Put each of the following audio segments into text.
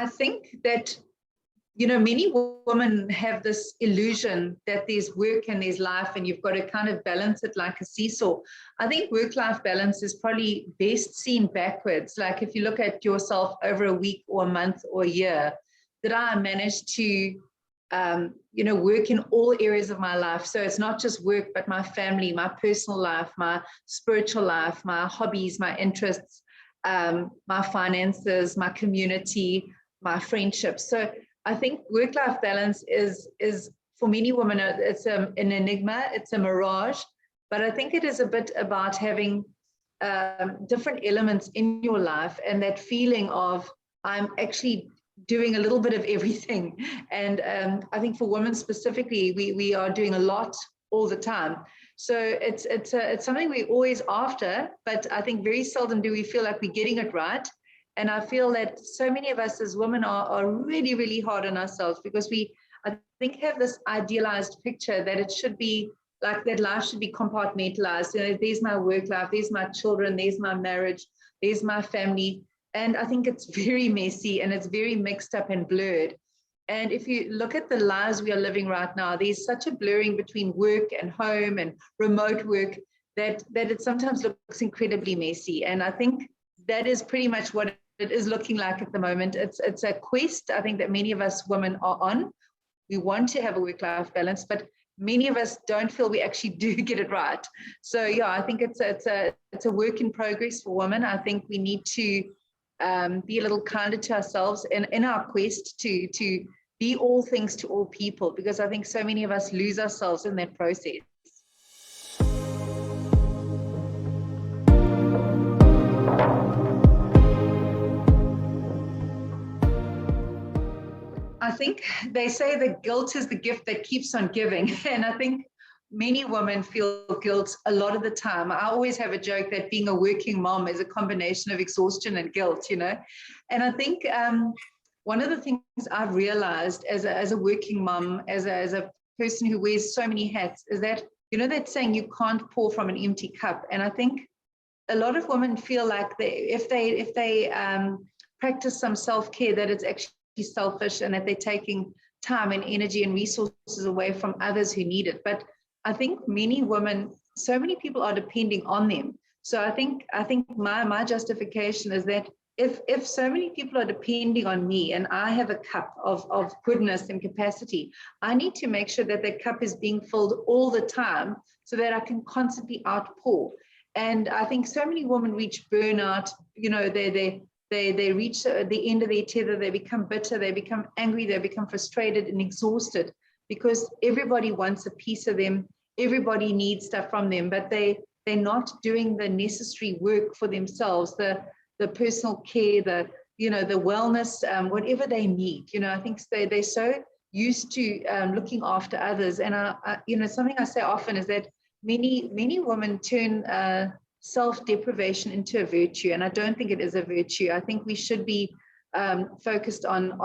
think that, many women have this illusion that there's work and there's life, and you've got to kind of balance it like a seesaw. I think work-life balance is probably best seen backwards. Like if you look at yourself over a week or a month or a year, that I managed to, work in all areas of my life. So it's not just work, but my family, my personal life, my spiritual life, my hobbies, my interests, my finances, my community, my friendships. So I think work-life balance is for many women, it's an enigma, it's a mirage, but I think it is a bit about having different elements in your life, and that feeling of I'm actually doing a little bit of everything. And I think for women specifically, we are doing a lot all the time. So it's something we're always after, but I think very seldom do we feel like we're getting it right. And I feel that so many of us as women are really, really hard on ourselves, because I think, have this idealized picture that it should be like that life should be compartmentalized. There's my work life, there's my children, there's my marriage, there's my family. And I think it's very messy and it's very mixed up and blurred. And if you look at the lives we are living right now, there's such a blurring between work and home and remote work that it sometimes looks incredibly messy. And I think that is pretty much what it is looking like at the moment. It's a quest, I think, that many of us women are on. We want to have a work-life balance, but many of us don't feel we actually do get it right. So yeah, I think it's a work in progress for women. I think we need to be a little kinder to ourselves in our quest to be all things to all people, because I think so many of us lose ourselves in that process. I think they say that guilt is the gift that keeps on giving. And I think many women feel guilt a lot of the time. I always have a joke that being a working mom is a combination of exhaustion and guilt, And I think one of the things I've realized as a working mom, as a person who wears so many hats, is that, that saying you can't pour from an empty cup. And I think a lot of women feel like if they practice some self-care, that it's actually selfish and that they're taking time and energy and resources away from others who need it. But I think many women, so many people are depending on them. So I think my justification is that if so many people are depending on me and I have a cup of goodness and capacity, I need to make sure that that cup is being filled all the time so that I can constantly outpour. And I think so many women reach burnout, they reach the end of their tether, they become bitter, they become angry, they become frustrated and exhausted, because everybody wants a piece of them, everybody needs stuff from them, but they're not doing the necessary work for themselves, the personal care, the wellness, whatever they need. I think they're so used to looking after others. And something I say often is that many women turn self-deprivation into a virtue, and I don't think it is a virtue. I think we should be focused on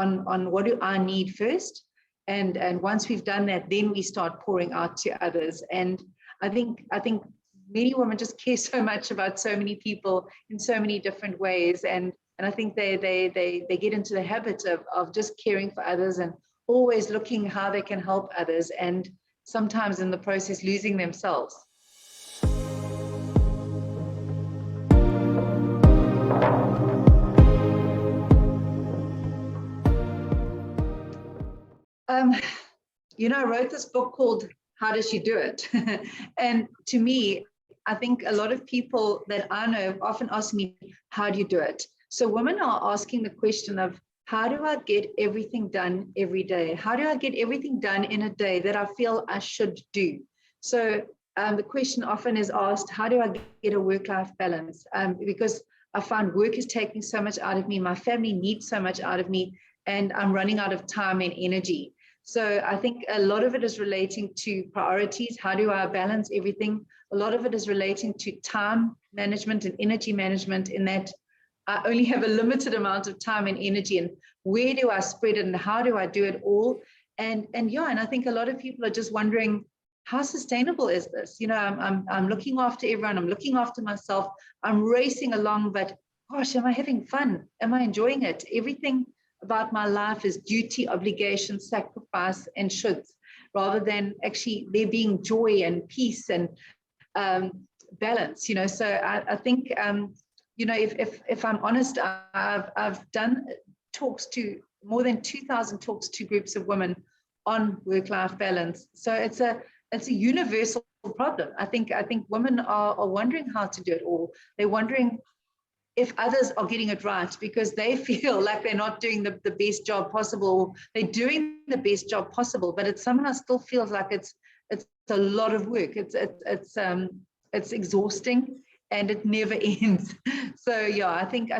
what do I need first, and once we've done that, then we start pouring out to others. And I think many women just care so much about so many people in so many different ways, and I think they get into the habit of just caring for others and always looking how they can help others, and sometimes in the process losing themselves. I wrote this book called How Does She Do It? And to me, I think a lot of people that I know often ask me, how do you do it? So women are asking the question of, how do I get everything done every day? How do I get everything done in a day that I feel I should do? So the question often is asked, how do I get a work-life balance? Because I find work is taking so much out of me, my family needs so much out of me, and I'm running out of time and energy. So I think a lot of it is relating to priorities. How do I balance everything? A lot of it is relating to time management and energy management, in that I only have a limited amount of time and energy, and where do I spread it and how do I do it all? And I think a lot of people are just wondering, how sustainable is this? I'm looking after everyone, I'm looking after myself, I'm racing along, but gosh, am I having fun? Am I enjoying it? Everything about my life is duty, obligation, sacrifice, and shoulds, rather than actually there being joy and peace and balance. So I think if I'm honest, I've done talks to more than 2,000 talks to groups of women on work-life balance. So it's a universal problem. I think women are wondering how to do it all. They're wondering if others are getting it right, because they feel like they're not doing the best job possible. They're doing the best job possible, but it somehow still feels like it's a lot of work. It's exhausting, and it never ends. So yeah, I think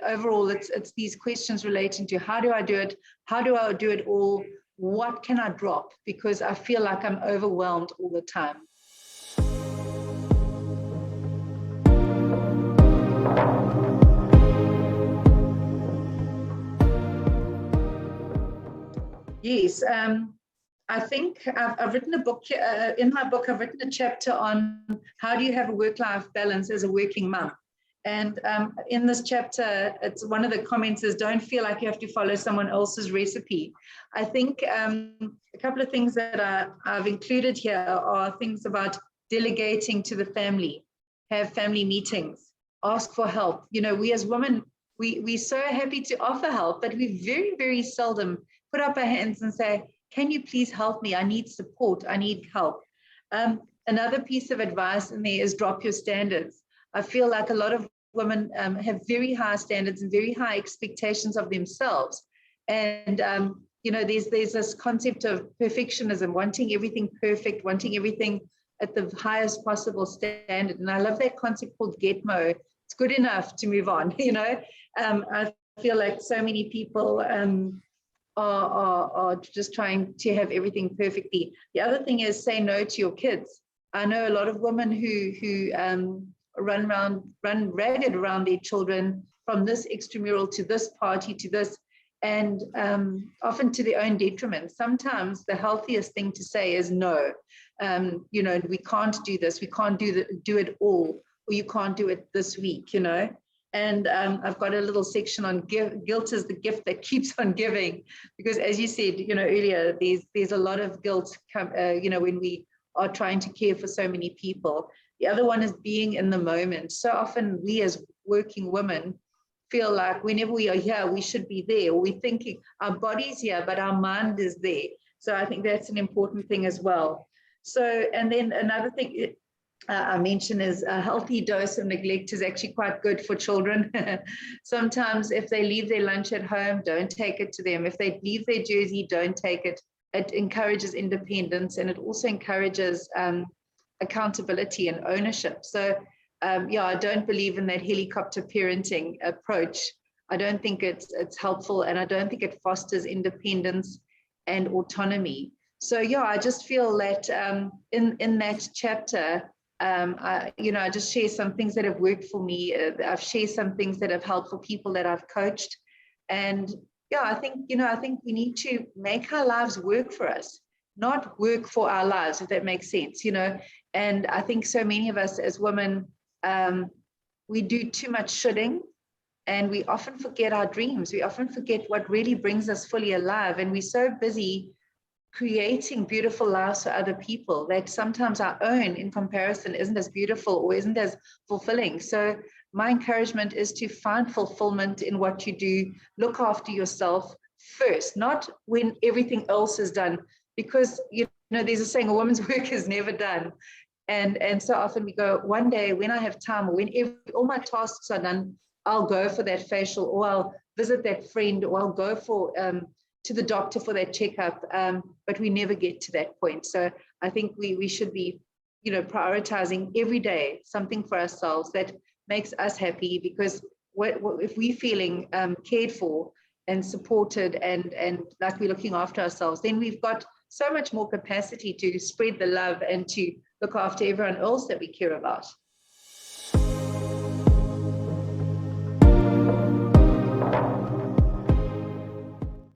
overall it's these questions relating to how do I do it? How do I do it all? What can I drop? Because I feel like I'm overwhelmed all the time. Yes, I think I've written a book. In my book, I've written a chapter on how do you have a work-life balance as a working mum. And in this chapter, it's one of the comments is don't feel like you have to follow someone else's recipe. I think a couple of things that I've included here are things about delegating to the family, have family meetings, ask for help. We as women, we're so happy to offer help, but we very, very seldom put up our hands and say, can you please help me? I need support. I need help. Another piece of advice in there is drop your standards. I feel like a lot of women have very high standards and very high expectations of themselves. And, there's this concept of perfectionism, wanting everything perfect, wanting everything at the highest possible standard. And I love that concept called Getmo. It's good enough to move on. I feel like so many people are just trying to have everything perfectly. The other thing is say no to your kids. I know a lot of women who run ragged around their children, from this extramural to this party to this, and often to their own detriment. Sometimes the healthiest thing to say is no. We can't do this. We can't do it all, or you can't do it this week. And I've got a little section on guilt is the gift that keeps on giving, because as you said, earlier, there's a lot of guilt, when we are trying to care for so many people. The other one is being in the moment. So often we as working women feel like whenever we are here, we should be there, or we're thinking our body's here, but our mind is there. So I think that's an important thing as well. So, and then another thing I mentioned is a healthy dose of neglect is actually quite good for children. Sometimes if they leave their lunch at home, don't take it to them. If they leave their jersey, don't take it. It encourages independence, and it also encourages accountability and ownership. So I don't believe in that helicopter parenting approach. I don't think it's helpful, and I don't think it fosters independence and autonomy. So I just feel that in that chapter, I just share some things that have worked for me. I've shared some things that have helped for people that I've coached. And I think we need to make our lives work for us, not work for our lives, if that makes sense, And I think so many of us as women, we do too much shoulding, and we often forget our dreams. We often forget what really brings us fully alive. And we're so busy creating beautiful lives for other people that sometimes our own in comparison isn't as beautiful or isn't as fulfilling. So my encouragement is to find fulfillment in what you do. Look after yourself first, not when everything else is done, because there's a saying, a woman's work is never done. And so often we go, one day when I have time, or when all my tasks are done, I'll go for that facial, or I'll visit that friend, or I'll go for to the doctor for that checkup, but we never get to that point. So I think we should be, prioritizing every day something for ourselves that makes us happy, because if we're feeling cared for and supported and like we're looking after ourselves, then we've got so much more capacity to spread the love and to look after everyone else that we care about.